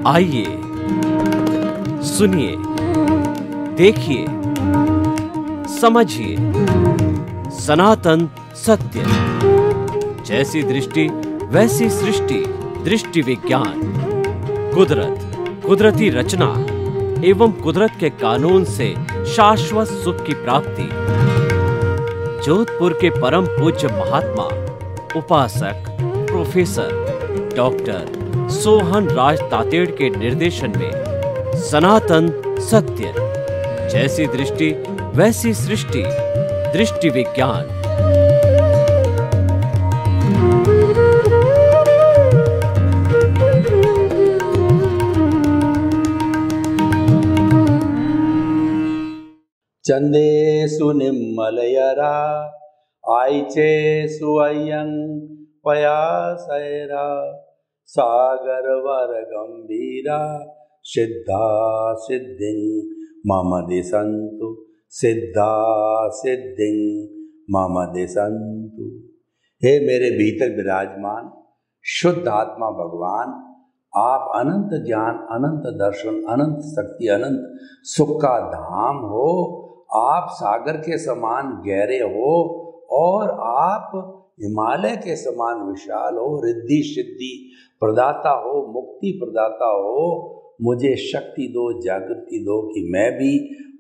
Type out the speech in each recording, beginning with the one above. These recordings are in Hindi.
आइए, सुनिए, देखिए, समझिए सनातन सत्य। जैसी दृष्टि वैसी सृष्टि, दृष्टि विज्ञान। कुदरत, कुदरती रचना एवं कुदरत के कानून से शाश्वत सुख की प्राप्ति। जोधपुर के परम पूज्य महात्मा उपासक प्रोफेसर डॉक्टर सोहन राज तातेड़ के निर्देशन में सनातन सत्य। जैसी दृष्टि वैसी सृष्टि, दृष्टि विज्ञान। चंदेषु निम्मलयरा आयिचेषु अय्यं पयासैरा सागरवर गंभीरा सिद्धा सिद्धिं मम दिशन्तु सिद्धा सिद्धिं मम दिशन्तु। हे मेरे भीतर विराजमान शुद्ध आत्मा भगवान, आप अनंत ज्ञान, अनंत दर्शन, अनंत शक्ति, अनंत सुख का धाम हो। आप सागर के समान गहरे हो और आप हिमालय के समान विशाल हो। रिद्धि सिद्धि प्रदाता हो, मुक्ति प्रदाता हो। मुझे शक्ति दो, जागृति दो कि मैं भी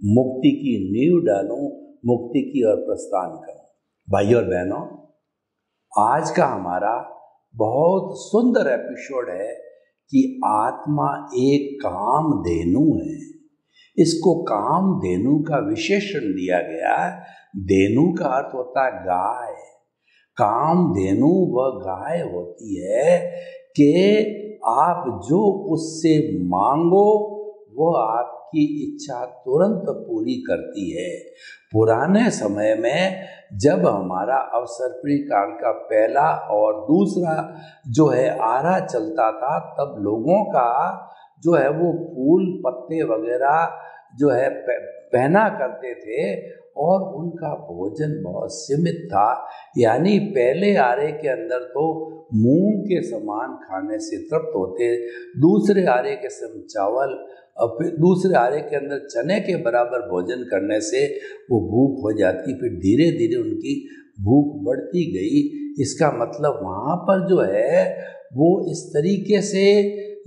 मुक्ति की नींव डालूं, मुक्ति की ओर प्रस्थान करूं। भाई और बहनों, आज का हमारा बहुत सुंदर एपिसोड है कि आत्मा एक कामधेनु है। इसको कामधेनु का विशेषण दिया गया। धेनु का अर्थ होता है गाय। कामधेनु वह गाय होती है कि आप जो उससे मांगो वह आपकी इच्छा तुरंत पूरी करती है। पुराने समय में जब हमारा अवसर्पिणी काल का पहला और दूसरा जो है आरा चलता था, तब लोगों का जो है वो फूल पत्ते वगैरह जो है पहना करते थे और उनका भोजन बहुत सीमित था। यानी पहले आरे के अंदर तो मूंग के समान खाने से तृप्त होते, दूसरे आरे के सम चावल और फिर दूसरे आरे के अंदर चने के बराबर भोजन करने से वो भूख हो जाती। फिर धीरे धीरे उनकी भूख बढ़ती गई। इसका मतलब वहाँ पर जो है वो इस तरीके से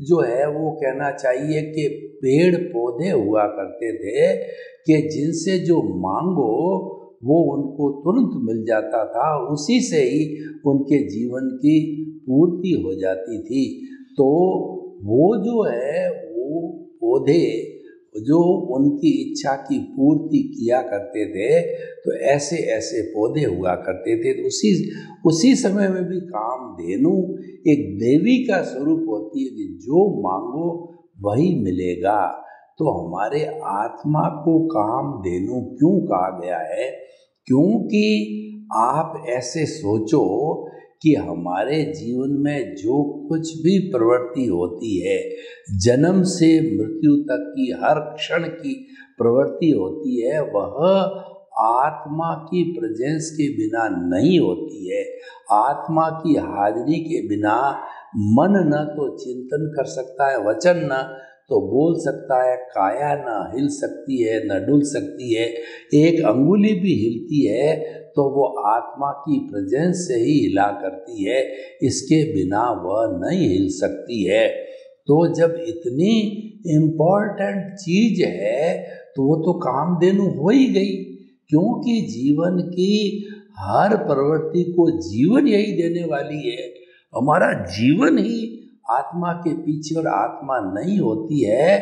जो है वो कहना चाहिए कि पेड़ पौधे हुआ करते थे कि जिनसे जो मांगो वो उनको तुरंत मिल जाता था, उसी से ही उनके जीवन की पूर्ति हो जाती थी। तो वो जो है वो पौधे जो उनकी इच्छा की पूर्ति किया करते थे, तो ऐसे ऐसे पौधे हुआ करते थे। तो उसी समय में भी कामधेनु एक देवी का स्वरूप होती है कि जो मांगो वही मिलेगा। तो हमारे आत्मा को कामधेनु क्यों कहा गया है? क्योंकि आप ऐसे सोचो कि हमारे जीवन में जो कुछ भी प्रवृत्ति होती है, जन्म से मृत्यु तक की हर क्षण की प्रवृत्ति होती है, वह आत्मा की प्रेजेंस के बिना नहीं होती है। आत्मा की हाजिरी के बिना मन न तो चिंतन कर सकता है, वचन न तो बोल सकता है, काया न हिल सकती है, न डुल सकती है। एक अंगुली भी हिलती है तो वो आत्मा की प्रेजेंस से ही हिला करती है, इसके बिना वह नहीं हिल सकती है। तो जब इतनी इम्पोर्टेंट चीज है तो वो तो कामधेनु हो ही गई, क्योंकि जीवन की हर प्रवृत्ति को जीवन यही देने वाली है। हमारा जीवन ही आत्मा के पीछे, और आत्मा नहीं होती है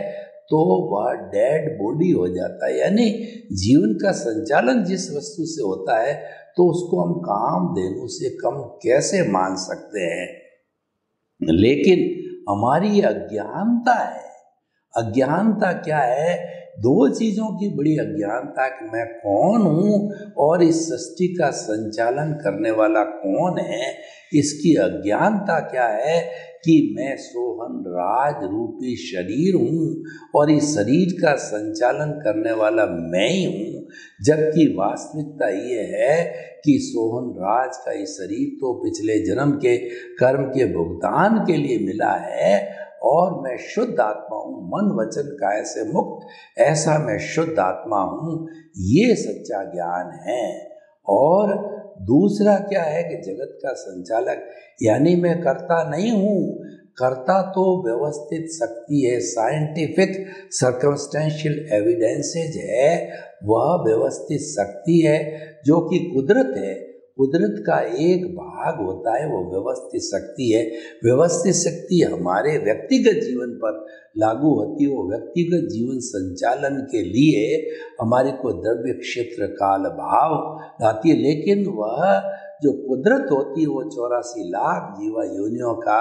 तो वह डेड बॉडी हो जाता है। यानी जीवन का संचालन जिस वस्तु से होता है तो उसको हम कामधेनु से कम कैसे मान सकते हैं? लेकिन हमारी अज्ञानता है। अज्ञानता क्या है? दो चीज़ों की बड़ी अज्ञानता कि मैं कौन हूँ और इस सृष्टि का संचालन करने वाला कौन है। इसकी अज्ञानता क्या है कि मैं सोहन राज रूपी शरीर हूँ और इस शरीर का संचालन करने वाला मैं ही हूँ। जबकि वास्तविकता ये है कि सोहन राज का ये शरीर तो पिछले जन्म के कर्म के भुगतान के लिए मिला है और मैं शुद्ध आत्मा हूँ, मन वचन काया से मुक्त, ऐसा मैं शुद्ध आत्मा हूँ, ये सच्चा ज्ञान है। और दूसरा क्या है कि जगत का संचालक, यानी मैं कर्ता नहीं हूँ। कर्ता तो व्यवस्थित शक्ति है, साइंटिफिक सर्कमस्टेंशियल एविडेंसेज है, वह व्यवस्थित शक्ति है जो कि कुदरत है। कुदरत का एक भाग होता है वो व्यवस्थित शक्ति है। व्यवस्थित शक्ति हमारे व्यक्तिगत जीवन पर लागू होती है, वो व्यक्तिगत जीवन संचालन के लिए हमारे को द्रव्य क्षेत्र काल भाव आती है। लेकिन वह जो कुदरत होती है वो 84 लाख जीवा योनियों का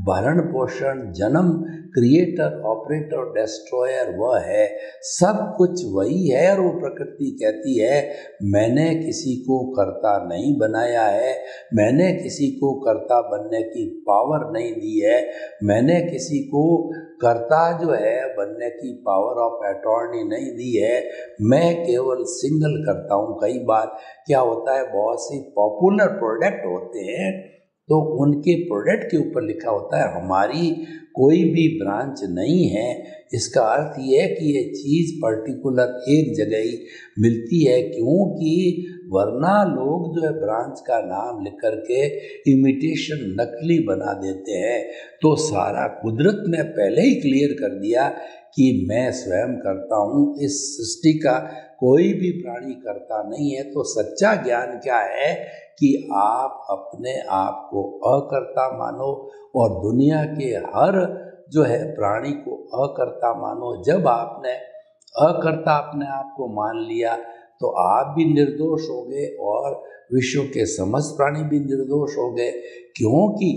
भरण पोषण, जन्म, क्रिएटर, ऑपरेटर, डिस्ट्रॉयर वह है। सब कुछ वही है। और वो प्रकृति कहती है मैंने किसी को कर्ता नहीं बनाया है, मैंने किसी को कर्ता बनने की पावर नहीं दी है, मैंने किसी को कर्ता जो है बनने की पावर ऑफ अटॉर्नी नहीं दी है, मैं केवल सिंगल करता हूँ। कई बार क्या होता है, बहुत सी पॉपुलर प्रोडक्ट होते हैं तो उनके प्रोडक्ट के ऊपर लिखा होता है हमारी कोई भी ब्रांच नहीं है। इसका अर्थ ये है कि ये चीज़ पर्टिकुलर एक जगह ही मिलती है, क्योंकि वरना लोग जो है ब्रांच का नाम लिख करके इमिटेशन, नकली बना देते हैं। तो सारा कुदरत ने पहले ही क्लियर कर दिया कि मैं स्वयं करता हूँ, इस सृष्टि का कोई भी प्राणी करता नहीं है। तो सच्चा ज्ञान क्या है कि आप अपने आप को अकर्ता मानो और दुनिया के हर जो है प्राणी को अकर्ता मानो। जब आपने अकर्ता अपने आप को मान लिया तो आप भी निर्दोष हो गए और विश्व के समस्त प्राणी भी निर्दोष हो गए। क्योंकि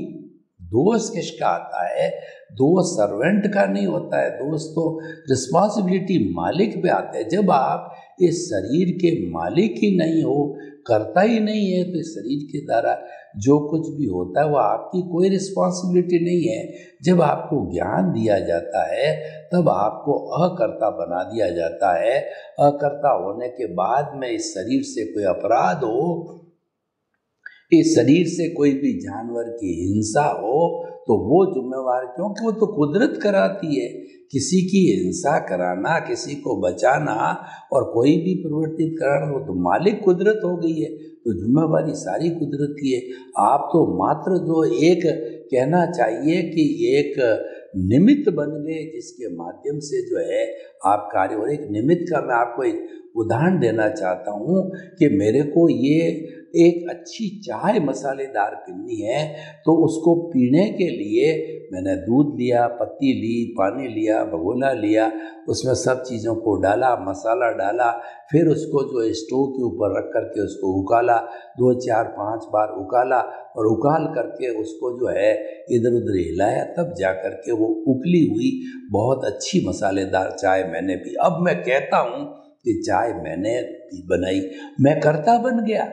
दोष किसका आता है? दोष सर्वेंट का नहीं होता है, दोष तो रिस्पॉन्सिबिलिटी मालिक पे आता है। जब आप इस शरीर के मालिक ही नहीं हो, करता ही नहीं है, तो इस शरीर के द्वारा जो कुछ भी होता है वो आपकी कोई रिस्पॉन्सिबिलिटी नहीं है। जब आपको ज्ञान दिया जाता है तब आपको अकर्ता बना दिया जाता है। अकर्ता होने के बाद में इस शरीर से कोई अपराध हो, इस शरीर से कोई भी जानवर की हिंसा हो तो वो जिम्मेवार, क्योंकि वो तो कुदरत कराती है। किसी की हिंसा कराना, किसी को बचाना और कोई भी प्रवर्तित कराना, वो तो मालिक कुदरत हो गई है, तो जिम्मेवारी सारी कुदरत की है। आप तो मात्र जो एक कहना चाहिए कि एक निमित्त बन गए जिसके माध्यम से जो है आप कार्य। और एक निमित्त का मैं आपको एक उदाहरण देना चाहता हूँ कि मेरे को ये एक अच्छी चाय मसालेदार पीनी है, तो उसको पीने के लिए मैंने दूध लिया, पत्ती ली, पानी लिया, भगोना लिया, उसमें सब चीज़ों को डाला, मसाला डाला, फिर उसको जो स्टोव के ऊपर रख करके उसको उकाला, 2 4 5 बार उकाला और उकाल करके उसको जो है इधर उधर हिलाया, तब जा करके वो उबली हुई बहुत अच्छी मसालेदार चाय मैंने पी। अब मैं कहता हूँ कि चाय मैंने बनाई, मैं कर्ता बन गया।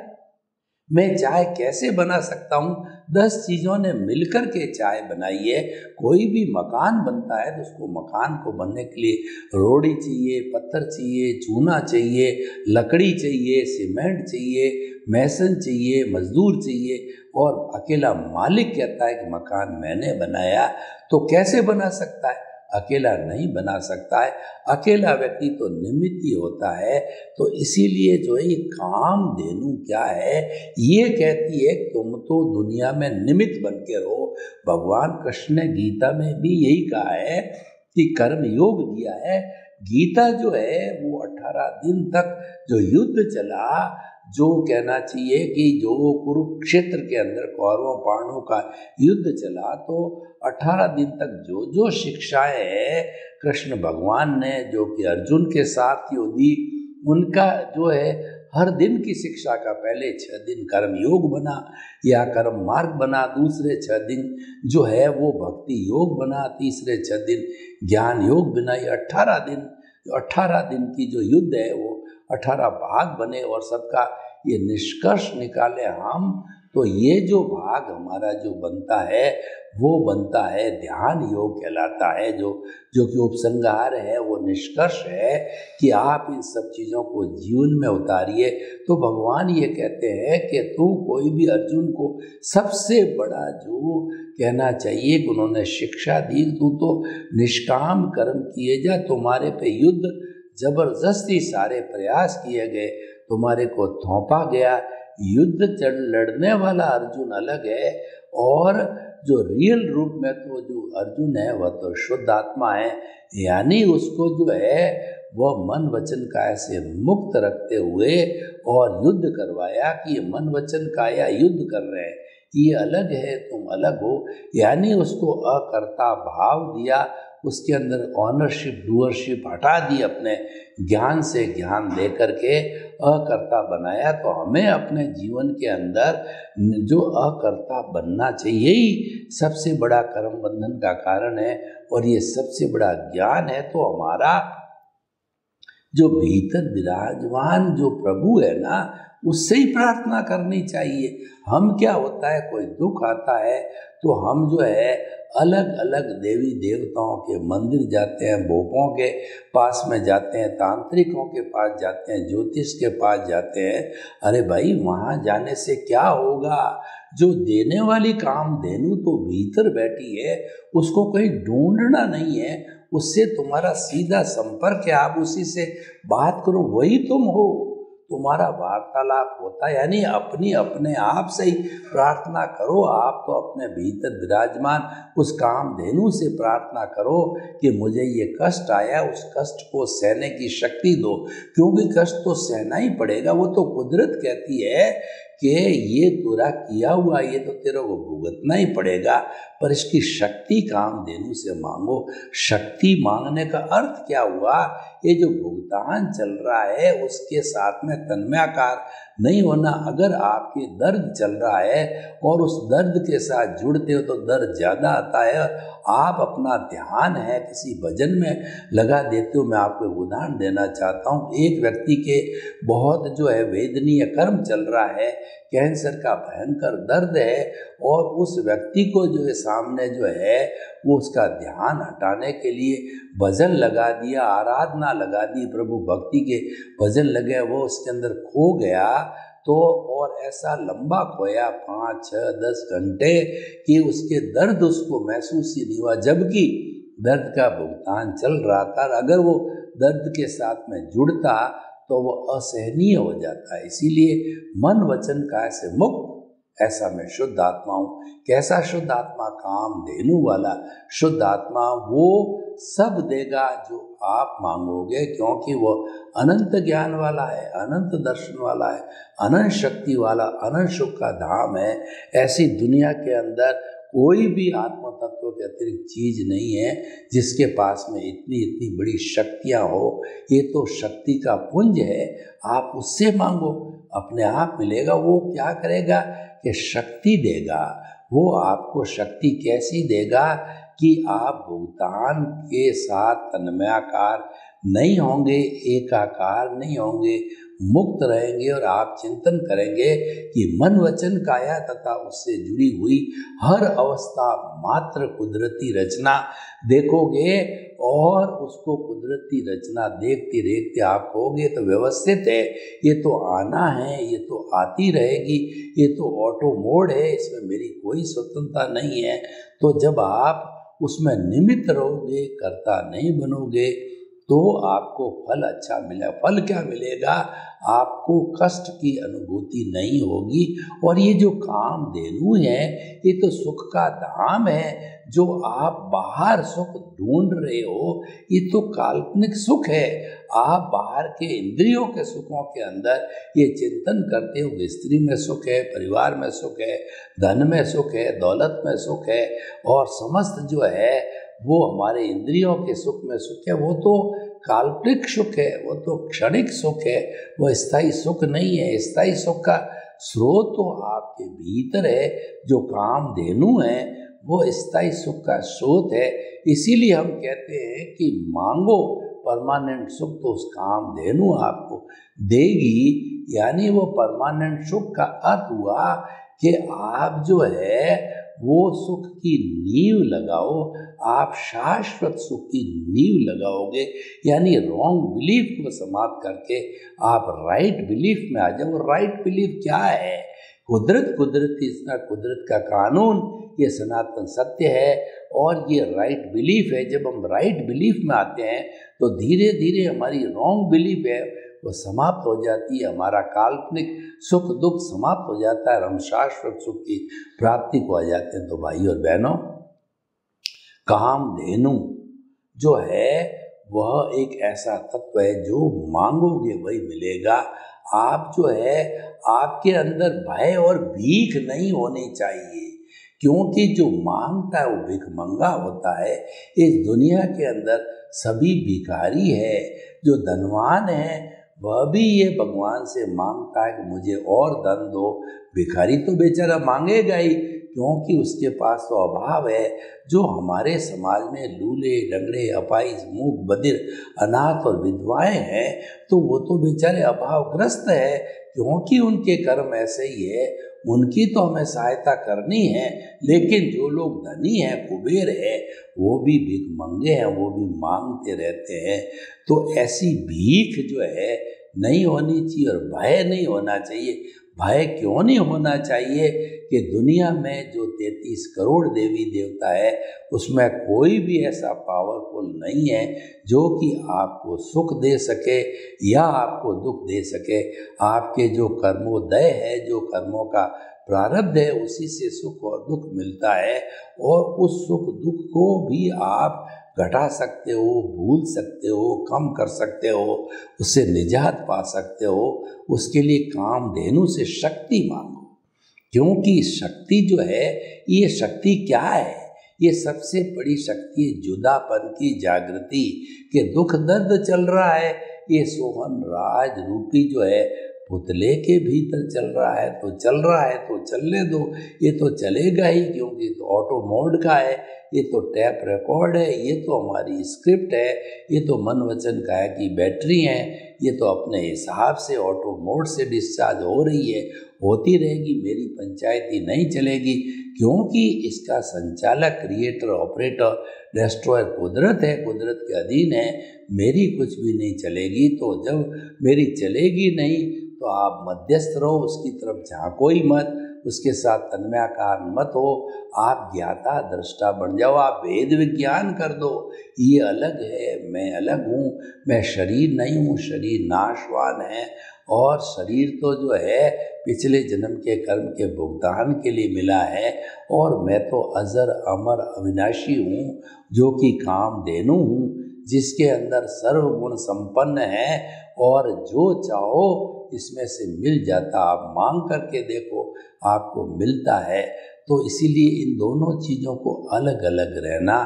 मैं चाय कैसे बना सकता हूँ? 10 चीज़ों ने मिलकर के चाय बनाई है। कोई भी मकान बनता है तो उसको मकान को बनने के लिए रोड़ी चाहिए, पत्थर चाहिए, चूना चाहिए, लकड़ी चाहिए, सीमेंट चाहिए, मैसन चाहिए, मजदूर चाहिए। और अकेला मालिक कहता है कि मकान मैंने बनाया, तो कैसे बना सकता है? अकेला नहीं बना सकता है। अकेला व्यक्ति तो निमित्त ही होता है। तो इसीलिए जो है ये कामधेनु क्या है, ये कहती है तुम तो दुनिया में निमित्त बन के रहो। भगवान कृष्ण ने गीता में भी यही कहा है कि कर्म योग दिया है। गीता जो है वो 18 दिन तक जो युद्ध चला, जो कहना चाहिए कि जो कुरुक्षेत्र के अंदर कौरवों पांडवों का युद्ध चला, तो 18 दिन तक जो जो शिक्षाएं हैं कृष्ण भगवान ने जो कि अर्जुन के साथ ही दी, उनका जो है हर दिन की शिक्षा का पहले 6 दिन कर्म योग बना या कर्म मार्ग बना, दूसरे 6 दिन जो है वो भक्ति योग बना, तीसरे 6 दिन ज्ञान योग बना। ये 18 दिन की जो युद्ध है वो 18 भाग बने और सबका ये निष्कर्ष निकाले हम तो ये जो भाग हमारा जो बनता है वो बनता है ध्यान योग कहलाता है, जो कि उपसंहार है, वो निष्कर्ष है कि आप इन सब चीज़ों को जीवन में उतारिए। तो भगवान ये कहते हैं कि तू कोई भी अर्जुन को सबसे बड़ा जो कहना चाहिए कि उन्होंने शिक्षा दी, तू तो निष्काम कर्म किए जा, तुम्हारे पे युद्ध जबरदस्ती सारे प्रयास किए गए, तुम्हारे को थोपा गया। युद्ध लड़ने वाला अर्जुन अलग है, और जो रियल रूप में तो जो अर्जुन है वह तो शुद्ध आत्मा है, यानी उसको जो है वह मन वचन काया से मुक्त रखते हुए और युद्ध करवाया कि ये मन वचन काया युद्ध कर रहे हैं, ये अलग है, तुम अलग हो, यानी उसको अकर्ता भाव दिया, उसके अंदर ऑनरशिप डूअरशिप हटा दी, अपने ज्ञान से ज्ञान दे करके अकर्ता बनाया। तो हमें अपने जीवन के अंदर जो अकर्ता बनना चाहिए, यही सबसे बड़ा कर्म बंधन का कारण है, और ये सबसे बड़ा ज्ञान है। तो हमारा जो भीतर विराजमान जो प्रभु है ना, उससे ही प्रार्थना करनी चाहिए। हम क्या होता है, कोई दुख आता है तो हम जो है अलग अलग देवी देवताओं के मंदिर जाते हैं, भोपों के पास में जाते हैं, तांत्रिकों के पास जाते हैं, ज्योतिष के पास जाते हैं। अरे भाई, वहाँ जाने से क्या होगा? जो देने वाली कामधेनु तो भीतर बैठी है, उसको कहीं ढूंढना नहीं है, उससे तुम्हारा सीधा संपर्क है, आप उसी से बात करो, वही तुम हो, तुम्हारा वार्तालाप होता है। यानी अपनी अपने आप से ही प्रार्थना करो। आप तो अपने भीतर विराजमान उस कामधेनु से प्रार्थना करो कि मुझे ये कष्ट आया, उस कष्ट को सहने की शक्ति दो, क्योंकि कष्ट तो सहना ही पड़ेगा। वो तो कुदरत कहती है कि ये तेरा किया हुआ, ये तो तेरे को भुगतना ही पड़ेगा, पर इसकी शक्ति कामधेनु से मांगो। शक्ति मांगने का अर्थ क्या हुआ? ये जो भुगतान चल रहा है उसके साथ में तन्मयाकार नहीं होना। अगर आपके दर्द चल रहा है और उस दर्द के साथ जुड़ते हो तो दर्द ज़्यादा आता है, आप अपना ध्यान है किसी भजन में लगा देते हो। मैं आपको एक उदाहरण देना चाहता हूँ। एक व्यक्ति के बहुत जो है वेदनीय कर्म चल रहा है, कैंसर का भयंकर दर्द है, और उस व्यक्ति को जो है सामने जो है वो उसका ध्यान हटाने के लिए भजन लगा दिया, आराधना लगा दी, प्रभु भक्ति के भजन लगे, वो उसके अंदर खो गया। तो और ऐसा लंबा खोया 5, 6, 10 घंटे कि उसके दर्द उसको महसूस ही नहीं हुआ, जबकि दर्द का भुगतान चल रहा था। अगर वो दर्द के साथ में जुड़ता तो वो असहनीय हो जाता है। इसीलिए मन वचन काया से मुक्त, ऐसा मैं शुद्ध आत्मा हूँ। कैसा शुद्ध आत्मा? कामधेनु वाला शुद्ध आत्मा। वो सब देगा जो आप मांगोगे, क्योंकि वो अनंत ज्ञान वाला है, अनंत दर्शन वाला है, अनंत शक्ति वाला, अनंत सुख का धाम है। ऐसी दुनिया के अंदर कोई भी आत्म तत्व के अतिरिक्त चीज नहीं है जिसके पास में इतनी इतनी बड़ी शक्तियाँ हो। ये तो शक्ति का पुंज है, आप उससे मांगो, अपने आप मिलेगा। वो क्या करेगा कि शक्ति देगा। वो आपको शक्ति कैसी देगा कि आप भुगतान के साथ तन्मयाकार नहीं होंगे, एकाकार नहीं होंगे, मुक्त रहेंगे, और आप चिंतन करेंगे कि मन वचन काया तथा उससे जुड़ी हुई हर अवस्था मात्र कुदरती रचना देखोगे, और उसको कुदरती रचना देखते देखते आप कहोगे तो व्यवस्थित है, ये तो आना है, ये तो आती रहेगी, ये तो ऑटो मोड है, इसमें मेरी कोई स्वतंत्रता नहीं है। तो जब आप उसमें निमित्त रहोगे, कर्ता नहीं बनोगे, तो आपको फल अच्छा मिलेगा। फल क्या मिलेगा? आपको कष्ट की अनुभूति नहीं होगी। और ये जो कामधेनु है, ये तो सुख का धाम है। जो आप बाहर सुख ढूंढ रहे हो, ये तो काल्पनिक सुख है। आप बाहर के इंद्रियों के सुखों के अंदर ये चिंतन करते हो, स्त्री में सुख है, परिवार में सुख है, धन में सुख है, दौलत में सुख है, और समस्त जो है वो हमारे इंद्रियों के सुख में सुख है। वो तो काल्पनिक सुख है, वो तो क्षणिक सुख है, वो स्थायी सुख नहीं है। स्थायी सुख का स्रोत तो आपके भीतर है। जो कामधेनु है वो स्थायी सुख का स्रोत है। इसीलिए हम कहते हैं कि मांगो परमानेंट सुख तो उस कामधेनु आपको देगी। यानी वो परमानेंट सुख का अर्थ हुआ कि आप जो है वो सुख की नींव लगाओ, आप शाश्वत सुख की नींव लगाओगे। यानी रॉन्ग बिलीफ को समाप्त करके आप राइट बिलीफ में आ जाओ। राइट बिलीफ क्या है? कुदरती कुदरत का कानून, ये सनातन सत्य है और ये राइट बिलीफ है। जब हम राइट बिलीफ में आते हैं तो धीरे धीरे हमारी रॉन्ग बिलीफ है वो समाप्त हो जाती है, हमारा काल्पनिक सुख दुख समाप्त हो जाता है और हम शाश्वत सुख की प्राप्ति को आ जाते हैं। तो भाई और बहनों, कामधेनु जो है वह एक ऐसा तत्व है जो मांगोगे वही मिलेगा। आप जो है आपके अंदर भय और भीख नहीं होनी चाहिए, क्योंकि जो मांगता है वो भिखमंगा होता है। इस दुनिया के अंदर सभी भिखारी है। जो धनवान है वह भी ये भगवान से मांगता है कि मुझे और धन दो। भिखारी तो बेचारा मांगेगा ही, क्योंकि उसके पास तो अभाव है। जो हमारे समाज में लूले लंगड़े अपाहिज मूक बधिर अनाथ और विधवाएं हैं तो वो तो बेचारे अभावग्रस्त है, क्योंकि उनके कर्म ऐसे ही है। उनकी तो हमें सहायता करनी है। लेकिन जो लोग धनी हैं, कुबेर है, वो भी भिखमंगे हैं, वो भी मांगते रहते हैं। तो ऐसी भीख जो है नहीं होनी चाहिए और भय नहीं होना चाहिए। भय क्यों नहीं होना चाहिए कि दुनिया में जो 33 करोड़ देवी देवता है उसमें कोई भी ऐसा पावरफुल नहीं है जो कि आपको सुख दे सके या आपको दुख दे सके। आपके जो कर्मोदय है, जो कर्मों का प्रारब्ध है, उसी से सुख और दुख मिलता है। और उस सुख दुख को भी आप घटा सकते हो, भूल सकते हो, कम कर सकते हो, उससे निजात पा सकते हो। उसके लिए कामधेनु से शक्ति मांगो, क्योंकि शक्ति जो है, ये शक्ति क्या है? ये सबसे बड़ी शक्ति है जुदापन की जागृति के दुख दर्द चल रहा है। ये सोहन राज रूपी जो है पुतले के भीतर चल रहा है तो चल रहा है, तो चलने दो। ये तो चलेगा ही, क्योंकि तो ऑटो मोड का है, ये तो टैप रिकॉर्ड है, ये तो हमारी स्क्रिप्ट है, ये तो मन वचन काया की बैटरी है। ये तो अपने हिसाब से ऑटो मोड से डिस्चार्ज हो रही है, होती रहेगी। मेरी पंचायती नहीं चलेगी, क्योंकि इसका संचालक, क्रिएटर, ऑपरेटर, डिस्ट्रॉयर कुदरत है, कुदरत के अधीन है। मेरी कुछ भी नहीं चलेगी। तो जब मेरी चलेगी नहीं तो आप मध्यस्थ रहो, उसकी तरफ झांको ही मत, उसके साथ तन्मयाकार मत हो। आप ज्ञाता दृष्टा बन जाओ, आप भेद विज्ञान कर दो। ये अलग है, मैं अलग हूँ, मैं शरीर नहीं हूँ, शरीर नाशवान है। और शरीर तो जो है पिछले जन्म के कर्म के भुगतान के लिए मिला है। और मैं तो अजर अमर अविनाशी हूँ, जो कि कामधेनु हूँ, जिसके अंदर सर्वगुण संपन्न है। और जो चाहो इसमें से मिल जाता। आप मांग करके देखो, आपको मिलता है। तो इसीलिए इन दोनों चीज़ों को अलग अलग रहना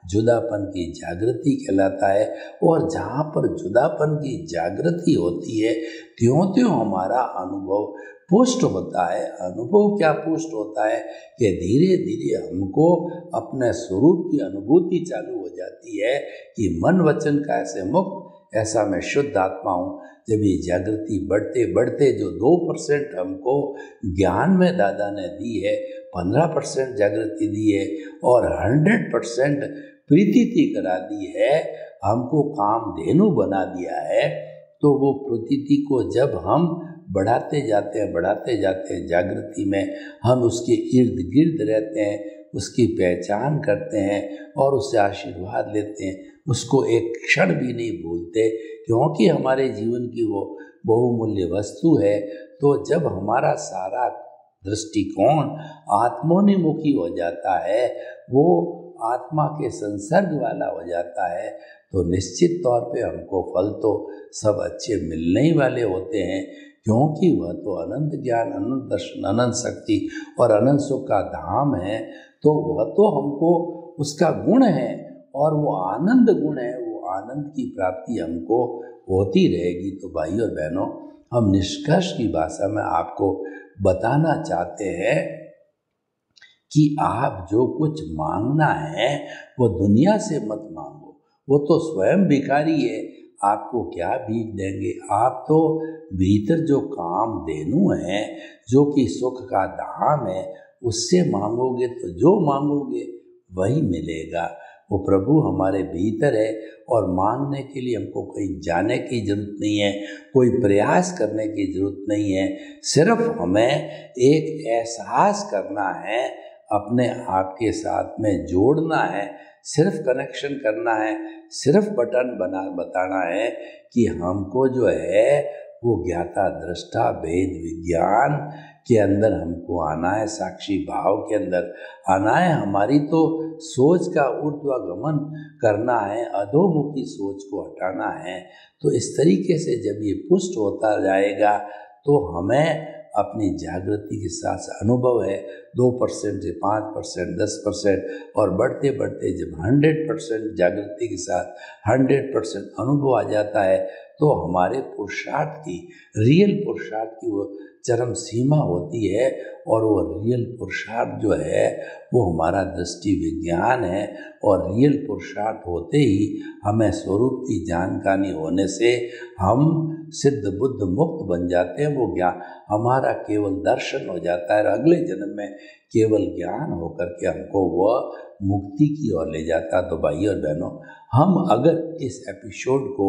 जुदापन की जागृति कहलाता है। और जहाँ पर जुदापन की जागृति होती है, त्यों त्यों हमारा अनुभव पुष्ट होता है। अनुभव क्या पुष्ट होता है कि धीरे धीरे हमको अपने स्वरूप की अनुभूति चालू हो जाती है कि मन वचन का ऐसे मुक्त, ऐसा मैं शुद्ध आत्मा हूँ। जब ये जागृति बढ़ते बढ़ते जो 2% हमको ज्ञान में दादा ने दी है, 15% जागृति दी है और 100% प्रीति करा दी है, हमको कामधेनु बना दिया है। तो वो प्रतीति को जब हम बढ़ाते जाते हैं जागृति में, हम उसके इर्द गिर्द रहते हैं, उसकी पहचान करते हैं और उससे आशीर्वाद लेते हैं, उसको एक क्षण भी नहीं भूलते, क्योंकि हमारे जीवन की वो बहुमूल्य वस्तु है। तो जब हमारा सारा दृष्टिकोण आत्मोन्मुखी हो जाता है, वो आत्मा के संसर्ग वाला हो जाता है, तो निश्चित तौर पे हमको फल तो सब अच्छे मिलने ही वाले होते हैं, क्योंकि वह तो अनंत ज्ञान, अनंत दर्शन, अनंत शक्ति और अनंत सुख का धाम है। तो वह तो हमको उसका गुण है और वो आनंद गुण है, वो आनंद की प्राप्ति हमको होती रहेगी। तो भाई और बहनों, हम निष्कर्ष की भाषा में आपको बताना चाहते हैं कि आप जो कुछ मांगना है वो दुनिया से मत मांगो, वो तो स्वयं भिखारी है, आपको क्या भीख देंगे। आप तो भीतर जो कामधेनु है, जो कि सुख का धाम है, उससे मांगोगे तो जो मांगोगे वही मिलेगा। वो प्रभु हमारे भीतर है और मांगने के लिए हमको कहीं जाने की जरूरत नहीं है, कोई प्रयास करने की जरूरत नहीं है। सिर्फ हमें एक एहसास करना है, अपने आप के साथ में जोड़ना है, सिर्फ कनेक्शन करना है, सिर्फ बटन बताना है कि हमको जो है वो ज्ञाता दृष्टा भेद विज्ञान के अंदर हमको आना है, साक्षी भाव के अंदर आना है। हमारी तो सोच का ऊर्ध्वगमन करना है, अधोमुखी सोच को हटाना है। तो इस तरीके से जब ये पुष्ट होता जाएगा तो हमें अपनी जागृति के साथ अनुभव है 2% से 5%, 10% और बढ़ते बढ़ते जब 100% जागृति के साथ 100% अनुभव आ जाता है तो हमारे पुरुषार्थ की, रियल पुरुषार्थ की वो चरम सीमा होती है। और वो रियल पुरुषार्थ जो है वो हमारा दृष्टि विज्ञान है। और रियल पुरुषार्थ होते ही हमें स्वरूप की जानकारी होने से हम सिद्ध बुद्ध मुक्त बन जाते हैं। वो ज्ञान हमारा केवल दर्शन हो जाता है, अगले जन्म में केवल ज्ञान होकर के हमको वह मुक्ति की ओर ले जाता। तो भाई और बहनों, हम अगर इस एपिसोड को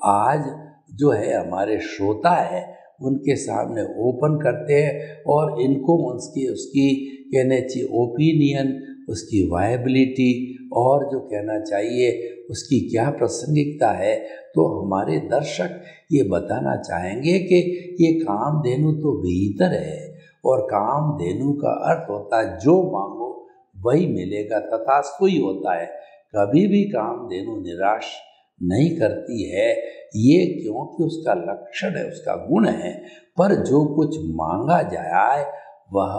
आज जो है हमारे श्रोता है उनके सामने ओपन करते हैं और इनको उसकी कहने चाहिए ओपिनियन, उसकी वायबिलिटी और जो कहना चाहिए उसकी क्या प्रासंगिकता है, तो हमारे दर्शक ये बताना चाहेंगे कि ये कामधेनु तो भीतर है। और कामधेनु का अर्थ होता है जो मांगो वही मिलेगा, तथास्तु ही होता है। कभी भी कामधेनु निराश नहीं करती है, ये क्योंकि उसका लक्षण है, उसका गुण है। पर जो कुछ मांगा जाए वह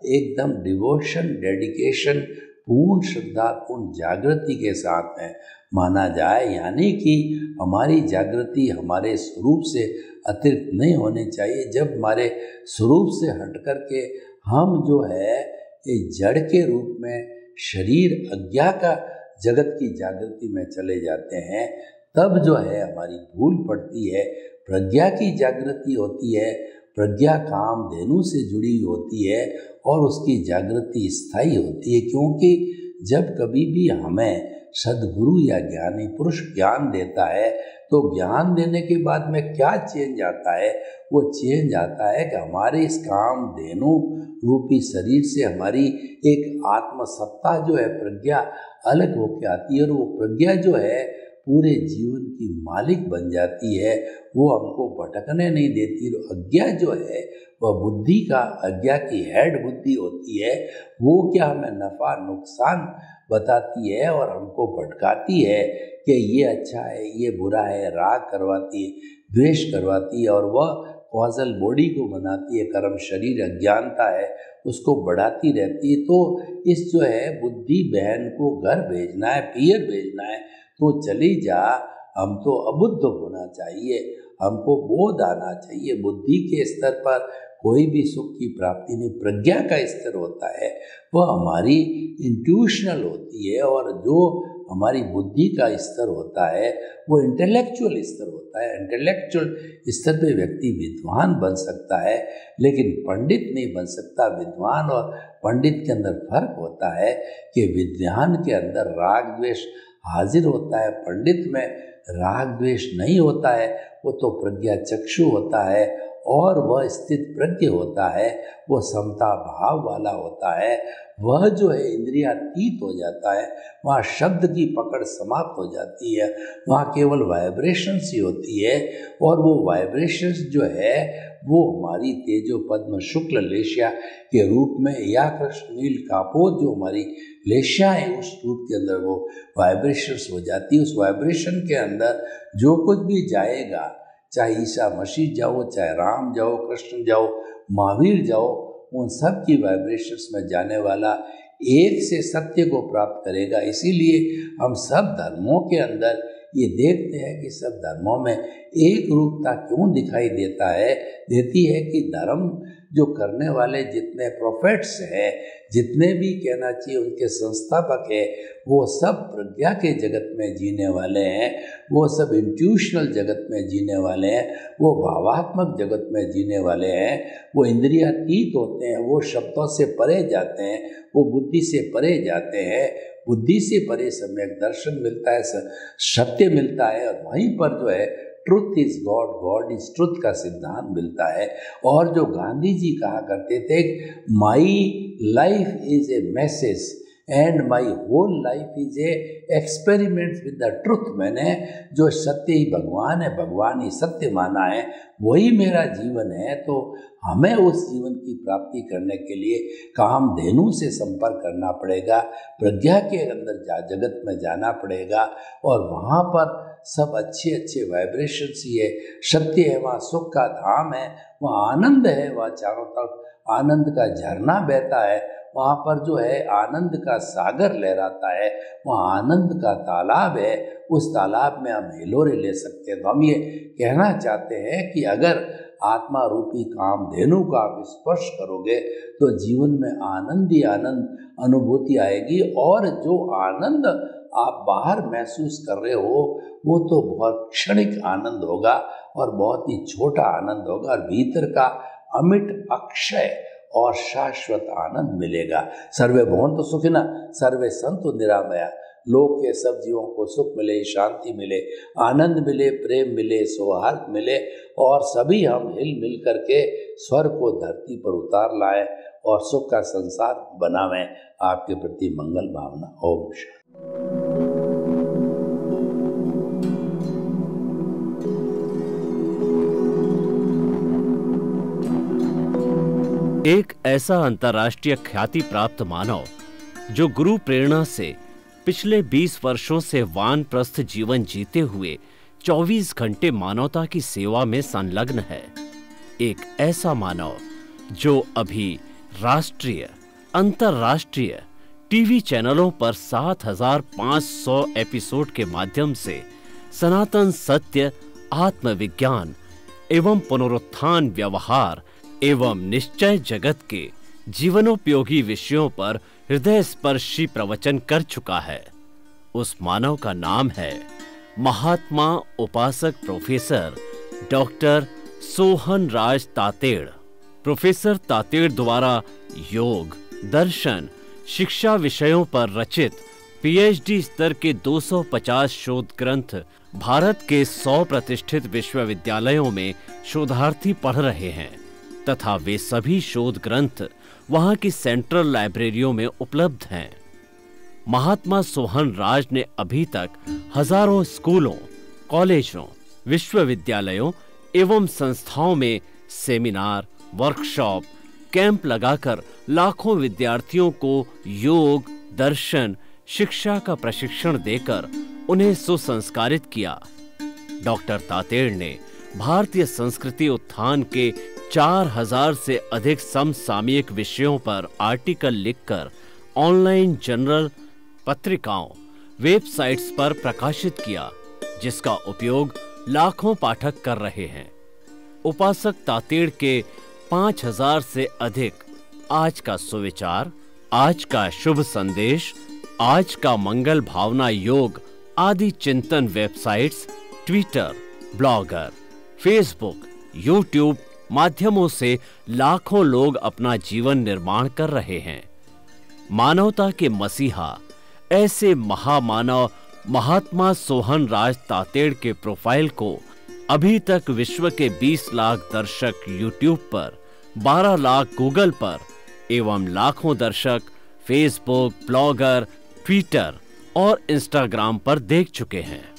एकदम डिवोशन, डेडिकेशन, पूर्ण श्रद्धा, पूर्ण जागृति के साथ में माना जाए। यानी कि हमारी जागृति हमारे स्वरूप से अतिरिक्त नहीं होनी चाहिए। जब हमारे स्वरूप से हट कर के हम जो है ये जड़ के रूप में शरीर अज्ञा का जगत की जागृति में चले जाते हैं, तब जो है हमारी भूल पड़ती है। प्रज्ञा की जागृति होती है, प्रज्ञा कामधेनु से जुड़ी होती है और उसकी जागृति स्थायी होती है। क्योंकि जब कभी भी हमें सद्गुरु या ज्ञानी पुरुष ज्ञान देता है तो ज्ञान देने के बाद में क्या चेंज आता है, वो चेंज आता है कि हमारे इस कामधेनु रूपी शरीर से हमारी एक आत्मसत्ता जो है प्रज्ञा अलग होकर आती है और वो प्रज्ञा जो है पूरे जीवन की मालिक बन जाती है। वो हमको भटकने नहीं देती। अज्ञा जो है वह बुद्धि का, अज्ञा की हेड बुद्धि होती है, वो क्या हमें नफ़ा नुकसान बताती है और हमको भटकाती है कि ये अच्छा है, ये बुरा है, राग करवाती है, द्वेष करवाती है और वह कॉजल बॉडी को बनाती है, कर्म शरीर अज्ञानता है उसको बढ़ाती रहती है। तो इस जो है बुद्धि बहन को घर भेजना है, पियर भेजना है तो चली जा, हम तो अबुद्ध होना चाहिए, हमको बोध आना चाहिए। बुद्धि के स्तर पर कोई भी सुख की प्राप्ति नहीं, प्रज्ञा का स्तर होता है वह हमारी इंट्यूशनल होती है और जो हमारी बुद्धि का स्तर होता है वो इंटेलेक्चुअल स्तर होता है। इंटेलेक्चुअल स्तर पे व्यक्ति विद्वान बन सकता है लेकिन पंडित नहीं बन सकता। विद्वान और पंडित के अंदर फर्क होता है कि विद्वान के अंदर राग द्वेष हाजिर होता है, पंडित में राग द्वेष नहीं होता है, वो तो प्रज्ञा चक्षु होता है और वह स्थित प्रज्ञ होता है, वो समता भाव वाला होता है। वह जो है इंद्रियातीत हो जाता है, वहाँ शब्द की पकड़ समाप्त हो जाती है, वहाँ केवल वाइब्रेशंस ही होती है और वो वाइब्रेशंस जो है वो हमारी तेजो पद्म शुक्ल लेशिया के रूप में या कृष्ण नील कापोत जो हमारी लेशिया है उस रूप के अंदर वो वाइब्रेशंस हो जाती है। उस वाइब्रेशन के अंदर जो कुछ भी जाएगा, चाहे ईसा मसीह जाओ, चाहे राम जाओ, कृष्ण जाओ, महावीर जाओ, उन सब की वाइब्रेशंस में जाने वाला एक से सत्य को प्राप्त करेगा। इसीलिए हम सब धर्मों के अंदर ये देखते हैं कि सब धर्मों में एक रूपता क्यों दिखाई देती है कि धर्म जो करने वाले जितने प्रोफेट्स हैं, जितने भी कहना चाहिए उनके संस्थापक है, वो सब प्रज्ञा के जगत में जीने वाले हैं, वो सब इंट्यूशनल जगत में जीने वाले हैं, वो भावात्मक जगत में जीने वाले हैं, वो इंद्रियातीत होते हैं, वो शब्दों से परे जाते हैं, वो बुद्धि से परे जाते हैं। बुद्धि से परे सम्यक दर्शन मिलता है, सत्य मिलता है, और वहीं पर जो है truth is God, God is truth का सिद्धांत मिलता है। और जो गांधी जी कहा करते थे, my life is a message and my whole life is a experiment with the truth. मैंने जो सत्य ही भगवान है, भगवान ही सत्य माना है, वही मेरा जीवन है। तो हमें उस जीवन की प्राप्ति करने के लिए कामधेनु से संपर्क करना पड़ेगा, प्रज्ञा के अंदर जगत में जाना पड़ेगा, और वहाँ पर सब अच्छे अच्छे वाइब्रेशंस ही है, सत्य है, वहाँ सुख का धाम है, वहाँ आनंद है, वहाँ चारों तरफ आनंद का झरना बहता है, वहाँ पर जो है आनंद का सागर लहराता है, वहाँ आनंद का तालाब है, उस तालाब में हम हिलोरे ले सकते हैं। तो हम ये कहना चाहते हैं कि अगर आत्मा रूपी कामधेनु का आप स्पर्श करोगे तो जीवन में आनंद ही आनंद अनुभूति आएगी, और जो आनंद आप बाहर महसूस कर रहे हो वो तो बहुत क्षणिक आनंद होगा और बहुत ही छोटा आनंद होगा, और भीतर का अमिट अक्षय और शाश्वत आनंद मिलेगा। सर्वे भवन्तु सुखिनः, सर्वे सन्तु निरामया। लोक के सब जीवों को सुख मिले, शांति मिले, आनंद मिले, प्रेम मिले, सौहार्द मिले, और सभी हम हिल मिल करके स्वर्ग को धरती पर उतार लाएं और सुख का संसार बनावें। आपके प्रति मंगल भावना। ओम शांति। एक ऐसा अंतर्राष्ट्रीय ख्याति प्राप्त मानव जो गुरु प्रेरणा से पिछले 20 वर्षों से वानप्रस्थ जीवन जीते हुए 24 घंटे मानवता की सेवा में संलग्न है। एक ऐसा मानव जो अभी राष्ट्रीय, अंतर्राष्ट्रीय टीवी चैनलों पर 7,500 एपिसोड के माध्यम से सनातन सत्य, आत्मविज्ञान एवं पुनरुत्थान, व्यवहार एवं निश्चय जगत के जीवनोपयोगी विषयों पर हृदय स्पर्शी प्रवचन कर चुका है। उस मानव का नाम है महात्मा उपासक प्रोफेसर डॉक्टर सोहन राज तातेड़। प्रोफेसर तातेड़ द्वारा योग, दर्शन, शिक्षा विषयों पर रचित पीएचडी स्तर के 250 शोध ग्रंथ भारत के 100 प्रतिष्ठित विश्वविद्यालयों में शोधार्थी पढ़ रहे हैं, तथा वे सभी शोध ग्रंथ वहां की सेंट्रल लाइब्रेरियों में उपलब्ध हैं। महात्मा सोहन राज ने अभी तक हजारों स्कूलों, कॉलेजों, विश्वविद्यालयों एवं संस्थाओं में सेमिनार, वर्कशॉप, कैंप लगाकर लाखों विद्यार्थियों को योग, दर्शन, शिक्षा का प्रशिक्षण देकर उन्हें सुसंस्कारित किया। डॉक्टर तातेड़ ने भारतीय संस्कृति उत्थान के 4000 से अधिक समसामयिक विषयों पर आर्टिकल लिखकर ऑनलाइन जर्नल, पत्रिकाओं, वेबसाइट्स पर प्रकाशित किया, जिसका उपयोग लाखों पाठक कर रहे हैं। उपासक तातेड़ के 5000 से अधिक आज का सुविचार, आज का शुभ संदेश, आज का मंगल भावना योग आदि चिंतन websites, Twitter, blogger, Facebook, YouTube माध्यमों से लाखों लोग अपना जीवन निर्माण कर रहे हैं। मानवता के मसीहा ऐसे महामानव महात्मा सोहन राज तातेड़ के प्रोफाइल को अभी तक विश्व के 20 लाख दर्शक यूट्यूब पर, 12 लाख गूगल पर एवं लाखों दर्शक फेसबुक, ब्लॉगर, ट्विटर और इंस्टाग्राम पर देख चुके हैं।